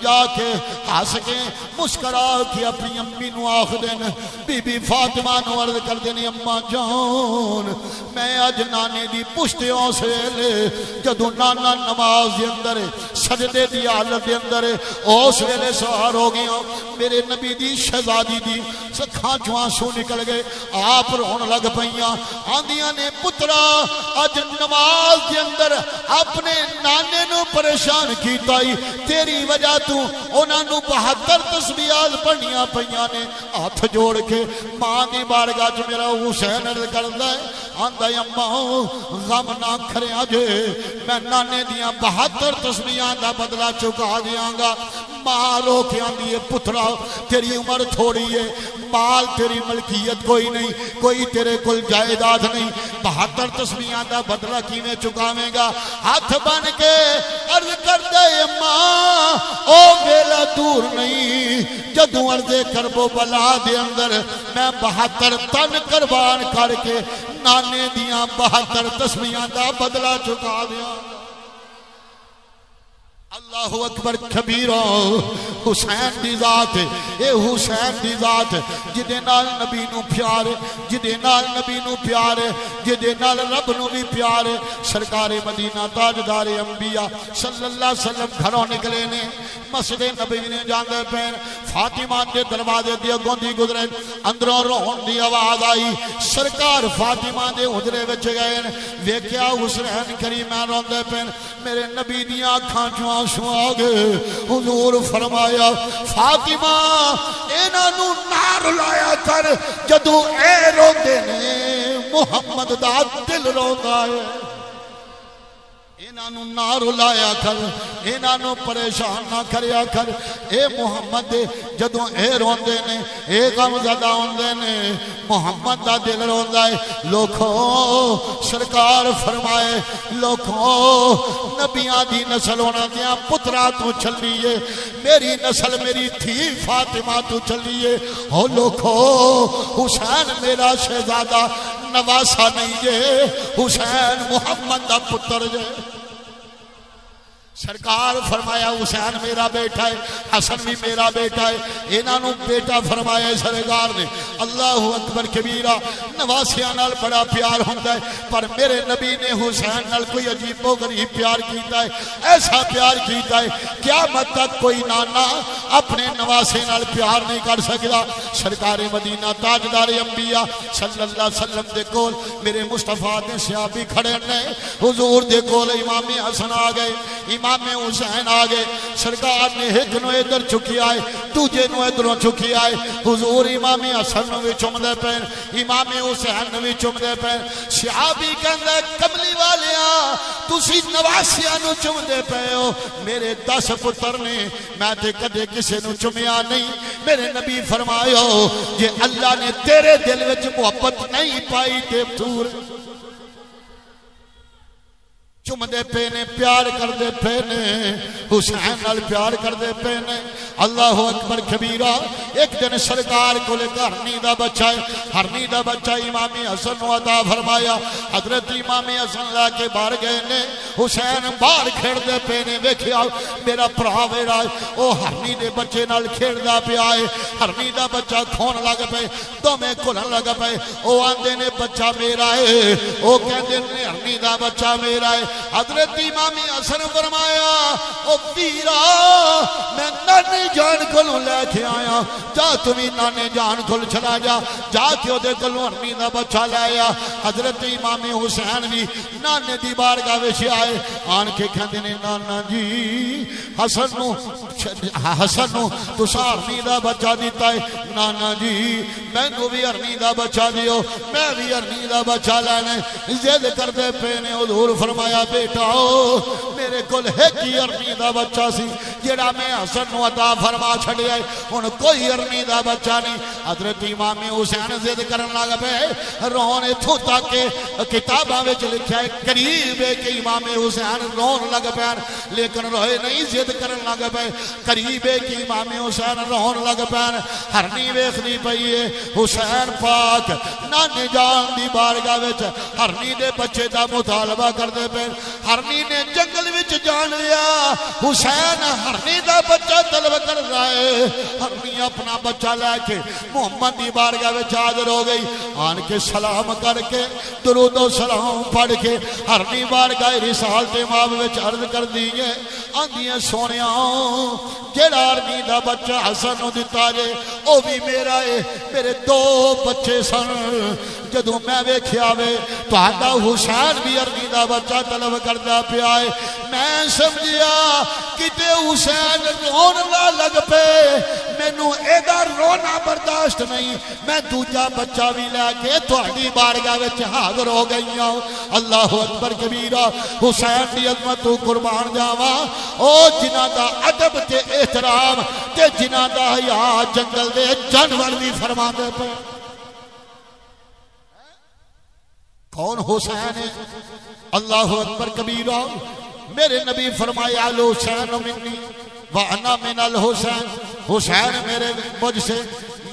جا کے ہس کے مسکرا کے اپنی امی نو آکھ دین بی بی فاطمہ نو عرض کر دینی اماں جان میں اج نانے دی پشتیوں سے لے جدو نانا نماز دے اندر سجدے دی حالت دے اندر اس ویلے سوار ہو گیا میرے نبی دی شہزادی دی سکھاں چوں آنسو نکل گئے آپ رون لگ پئیاں آندیاں نے پترا اج نماز دے اندر اپنے نانے نو پریشان کیتا ہی تیری وجہ تو انہاں نو 72 تسبیحات پڑھنیاں پئیاں نے ہاتھ جوڑ کے ماں دی بارگاہ چ میرا حسین عرض کردا ہے آندا ہے اماں غم نہ کھریا جے میں نانے دیاں 72 تسبیحاں دا بدلہ چکا دیاں گا ماں رو کے آندی ہے پترا تیری عمر تھوڑی ہے مال تیری ملکیت کوئی نہیں کوئی تیرے کل جائیداد نہیں 72 تسبیحاں دا بدلہ کیویں چکاویں گا ہاتھ بن کے عرض کردے ماں او ویلا دور نہیں جدوں عرض کرب و بلا دے اندر میں 72 تن قربان کر کے نانے دیاں 72 تسبیحاں دا بدلہ چکا دیاں اللہ اکبر کبیرہ حسین دی ذات اے حسین دی ذات جدے نال نبی نو پیار جدے نال نبی نو پیار جدے نال رب نو بھی پیار سرکار مدینہ تاجدار انبیاء صلی اللہ علیہ وسلم گھروں نکلے نے مسجد نبی نے جاندے پین فاطمہ دے دروازے دی اگوں دی گزرے اندروں رون دی آواز آئی سرکار فاطمہ دے حجرے وچ گئے ویکھیا حسین کریم روندے پین میرے نبی دی آنکھاں چوں آنسو آ گئے حضور فرمایا فاطمہ انہاں نو نہ رلایا کر جدوں اے روندے نے محمد دا دل روندا ہے انہاں نو نہ رلایا کر انہاں نو پریشان نہ کریا کر اے محمد جدوں اے روندے نے اے غم زدہ ہوندے نے محمد دا دل روندا ہے لوکھو سرکار فرمائے لوکھو نبیاں دی نسل ہونا دیاں پترا تو چلیے میری نسل میری تھی فاطمہ تو چلیے او لوکھو حسین میرا شہزادہ نواسا نہیں جے حسین محمد دا پتر جے سرکار فرمایا حسین میرا بیٹا ہے حسن بھی میرا بیٹا ہے انہاں نو بیٹا فرمایا سرکار نے اللہ اکبر کبیرہ نواسیاں نال بڑا پیار ہوندا ہے پر میرے نبی نے حسین نال کوئی عجیب و غریب پیار کیتا ہے ایسا پیار کیتا ہے قیامت تک کوئی نانا اپنے نواسے نال پیار نہیں کر سکتا سرکار مدینہ تاجدار انبیاء صلی اللہ علیہ وسلم دے کول میرے مصطفیٰ دے صحابی کھڑے نے حضور دے کول امام حسن آ گئے امام حسین آگے سرکار نے ایک نو ادھر چکی آئے دوجے نو ادھروں چکی آئے حضور امام حسن نو بھی چم دے پین امام حسین نو بھی چم دے پین صحابی کہندے کملی والیاں تسی نواسیاں نو چم دے پے ہو میرے 10 پتر نے میں تے کدے کسے نو چمیا نہیں میرے نبی فرمایا جے اللہ نے تیرے دل وچ محبت نہیں پائی تے دور چم دے پینے پیار کر دے پینے حسین نال پیار کر دے پینے اللہ اکبر کبیرہ ایک دن سرکار کو لے کر ہرنی دا بچہ ہے ہرنی دا بچہ امام حسن و عطا فرمایا حضرت امام حسن لا کے باہر گئے نے حسین باہر کھیڑ دے پینے ویکھیا میرا پرا ویڑا ہے او ہرنی دے بچے نال کھیڑ دا پیا ہے ہرنی دا بچہ کھون لگ پے تو میں کھلن لگ پے او آندے نے بچہ میرا ہے او کہندے نے ہرنی دا بچہ میرا ہے حضرت امام حسن فرمایا او ویرا میں نانے جان کولوں لے کے آیا جا تمہیں نانے جان کول چلا جا کے او دے کولوں ہرنی دا بچہ لے آیا حضرت امام حسین بھی نانے دی بارگاہ وچ آئے آن کے کہندے نے نانا جی حسن نو تساں ہرنی دا بچہ دیتا ہے نانا جی مینوں بھی ہرنی دا بچہ دیو میں بھی ہرنی دا بچہ لینا ضد کردے پے نے حضور فرمایا بیٹا میرے کول ایک ہی ہرنی دا بچہ سی جڑا میں حسن نو عطا فرما چھڑیا ہے ہن کوئی ہرنی دا بچہ نہیں حضرت امام حسین ضد کرن لگ پے رون ایتھوں تک کہ کتاباں وچ لکھیا ہے قریب ہے کہ امام حسین رون لگ پے لیکن روئے نہیں ضد کرن لگ پے قریب ہے کہ امام حسین رون لگ پے ہرنی ویکھنی پئی ہے حسین پاک نانے جان دی بارگاہ وچ ہرنی دے بچے دا مطالبہ کردے پے ہرنی نے جنگل وچ جان لیا حسین ہرنی دا بچہ طلب کر رہا ہے ہرنی اپنا بچہ لے کے محمد دی بارگاہ وچ حاضر ہو گئی آن کے سلام کر کے درود و سلام پڑھ کے ہرنی بارگاہ رسالت امام وچ عرض کر دی ہے آندیاں سونیاں جیڑا ارمی دا بچہ حسن نو دتا جے او بھی میرا ہے میرے دو بچے سن جدوں میں ویکھیا وے تہاڈا حسین بھی ارمی دا بچہ طلب کردا پیا ہے میں سمجھیا کتے حسین رون نہ لگ پے مینوں ایدا رونا برداشت نہیں میں دوجا بچہ بھی لے کے تہاڈی بارگاہ وچ حاضر ہو گئی ہوں اللہ اکبر کبیرہ حسین دی عظمت تو قربان جاواں او جنہاں دا ادب تے احترام تے جنہاں دا حیا جنگل دے جانور بھی فرماندے پے کون حسین ہے اللہ اکبر کبیرہ میرے نبی فرمایا الحسین منی وانا من الحسین حسین میرے مجھ سے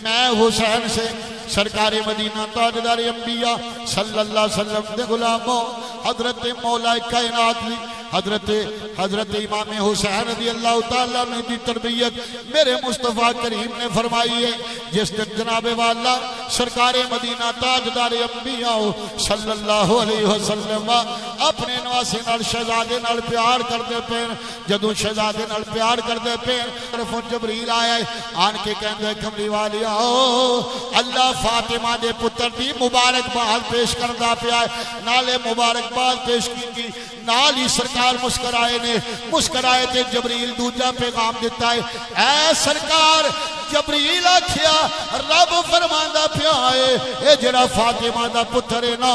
میں حسین سے سرکار مدینہ تاجدار انبیاء صلی اللہ علیہ وسلم دے غلاموں حضرت مولا کائنات بھی حضرت امام حسین رضی اللہ تعالیٰ نے دی تربیت میرے مصطفیٰ کریم نے فرمائی ہے جس دن جناب والا سرکار مدینہ تاجدار انبیاء صلی اللہ علیہ وسلم اپنے نواسے نال شہزادے نال پیار کر دے پین جدوں شہزادے نال پیار کر دے پین طرفوں جبریل آیا ہے آن کے کہندے کملی والی آؤ اللہ فاطمہ دے پتر دی مبارکباد پیش کردہ پیا ہے نالے مبارکباد پیش کی نال ہی سرکار مسکرائے تے جبریل دوجا پیغام دیتا ہے اے سرکار جبریل آکھیا رب فرماندا پیا ہے اے جڑا فاطمہ دا پتر ہے نا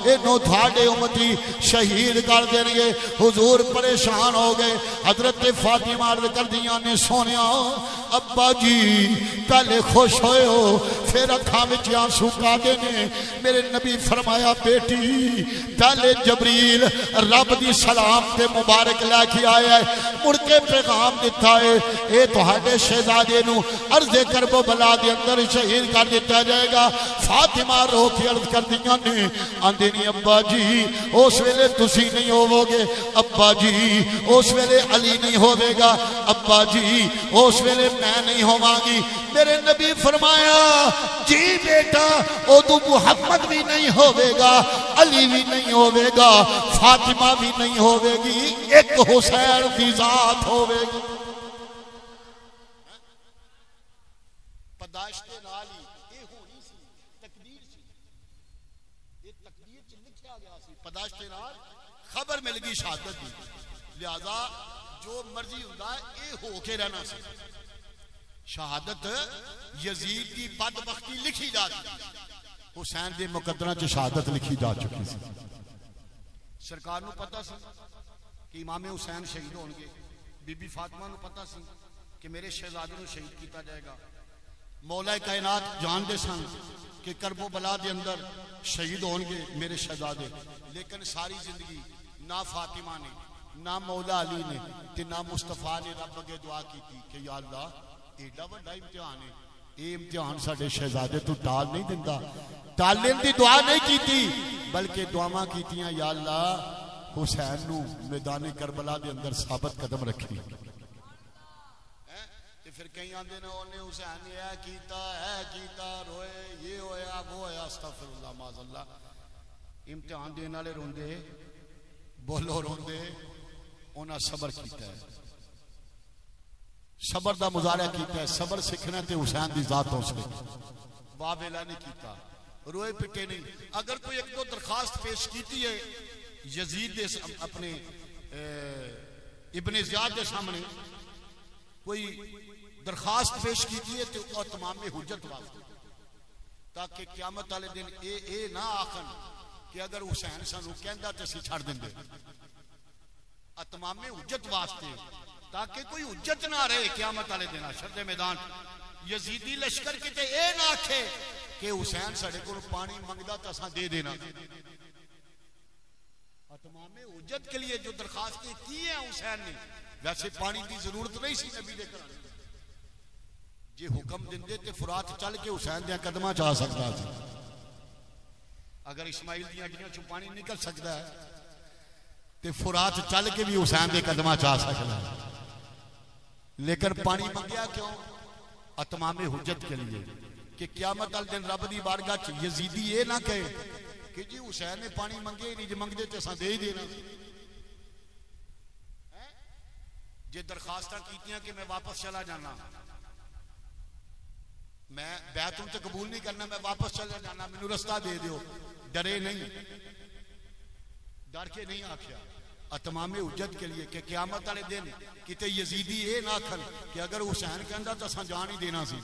اینو تھاڈے امتی شہید کر دین گے حضور پریشان ہو گئے حضرت فاطمہ عرض کر دیاں نے سونیا ابا جی پہلے خوش ہوئے ہو پھر اکھاں وچ آنسو کا دینے میرے نبی فرمایا بیٹی پہلے جبریل رب دی سلام تے مبارک لے کے آیا ہے مڑ کے پیغام دیتا ہے اے تہاڈے شہزادے نو عرض کرب و بلا دے اندر شہید کر دیتا جائے گا فاطمہ رو کے عرض کر دیا نے آندے نہیں ابا جی اس ویلے تسی نہیں ہوو گے ابا جی اس ویلے علی نہیں ہوے گا ابا جی اس ویلے میں نہیں ہوواں گی میرے نبی فرمایا جی بیٹا او تو محمد بھی نہیں ہوے گا علی بھی نہیں ہوے گا فاطمہ بھی نہیں ہوے گی ایک حسین کی ذات ہوے گی پداشت نالی اے ہونی سی تقدیر سی یہ تقدیر چ لکھیا گیا سی پداشت نال خبر مل گئی شہادت دی لہذا جو مرضی ہوندا ہے اے ہو کے رہنا سی شہادت یزید کی بدبختی لکھی جا چکی حسین دے مقدرہ چ شہادت لکھی جا چکی سی سرکار نو پتہ سی کہ امام حسین شہید ہون گے بی بی فاطمہ نو پتہ سی کہ میرے شہزادے نو شہید کیتا جائے گا مولا کائنات جان دے سن کہ کرب و بلا دے اندر شہید ہون گے میرے شہزادے لیکن ساری زندگی نہ فاطمہ نے نہ مولا علی نے تے نہ مصطفیٰ نے رب اگے دعا کی تھی کہ یا اللہ ایڈا بڑا امتحان ہے اے امتحان ساڈے شہزادے تو ٹال نہیں دیندا ٹالن دی دعا نہیں کیتی بلکہ دعاواں کیتیاں یا اللہ حسین نو میدان کربلا دے اندر ثابت قدم رکھی پھر کہیں آندے نے انہیں حسین نے کیتا روئے یہ ہویا وہ ہویا استغفر اللہ معاذ اللہ امتحان دینے والے روندے بولو روندے انہاں صبر کیتا ہے صبر دا مظاہرہ کیتا ہے صبر سکھنا تے حسین دی ذات ہو سکے واہ ویلا نہیں کیتا روئے پٹے نہیں اگر کوئی ایک دو درخواست پیش کیتی ہے یزید دے اپنے ابن زیاد دے سامنے کوئی درخواست پیش کیتی ہے تو اتمام حجت واسطے تاکہ قیامت والے دن اے نہ آکھن کہ اگر حسین سانو کہندا تے اسی چھڑ دیندے اتمام حجت واسطے تاکہ کوئی حجت نہ رہے قیامت والے دن حشر دے میدان یزیدی لشکر کتے اے نہ آکھے کہ حسین ساڈے کول پانی منگدا تے اساں دے دینا اتمام حجت کے لیے جو درخواستیں کی ہیں حسین نے ویسے پانی کی ضرورت نہیں سی نبی دے کرانے جی حکم دندے تے فرات چل کے حسین دیا قدمہ چاہ سکتا سی اگر اسماعیل دیا ہڈیاں چوں پانی نکل سکتا ہے تے فرات چل کے بھی حسین دے قدمہ چاہ سکتا ہے لیکن پانی منگیا کیوں اتمام حجت کے لیے کہ قیامت ال دن رب دی بارگاہ چ یزیدی یہ نہ کہے کہ جی حسین نے پانی منگے نہیں جی منگ دے تے اساں دے ہی دینا جے درخواستاں کیتیاں کہ میں واپس چلا جانا، میں بیعت ان سے قبول نہیں کرنا، میں واپس چلا جانا، مینوں رستہ دے دیو، ڈرے نہیں، ڈر کے نہیں آکھیا، اتمام حجت کے لیے کہ قیامت والے دن کتے یزیدی اے نہ کھن کہ اگر حسین کہندا تو اساں جان ہی دینا سی۔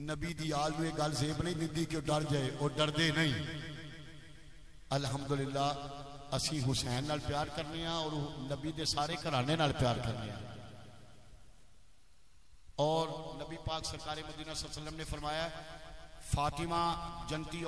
نبی دی آل میں گل زیب نہیں دیتی کہ ڈر جائے، اور ڈر دے نہیں۔ الحمدللہ اسی حسین نال پیار کرنے ہیں اور نبی دے سارے گھرانے نال پیار کرنے ہیں، اور نبی پاک سرکار مدینہ صلی اللہ علیہ وسلم نے فرمایا فاطمہ جنتی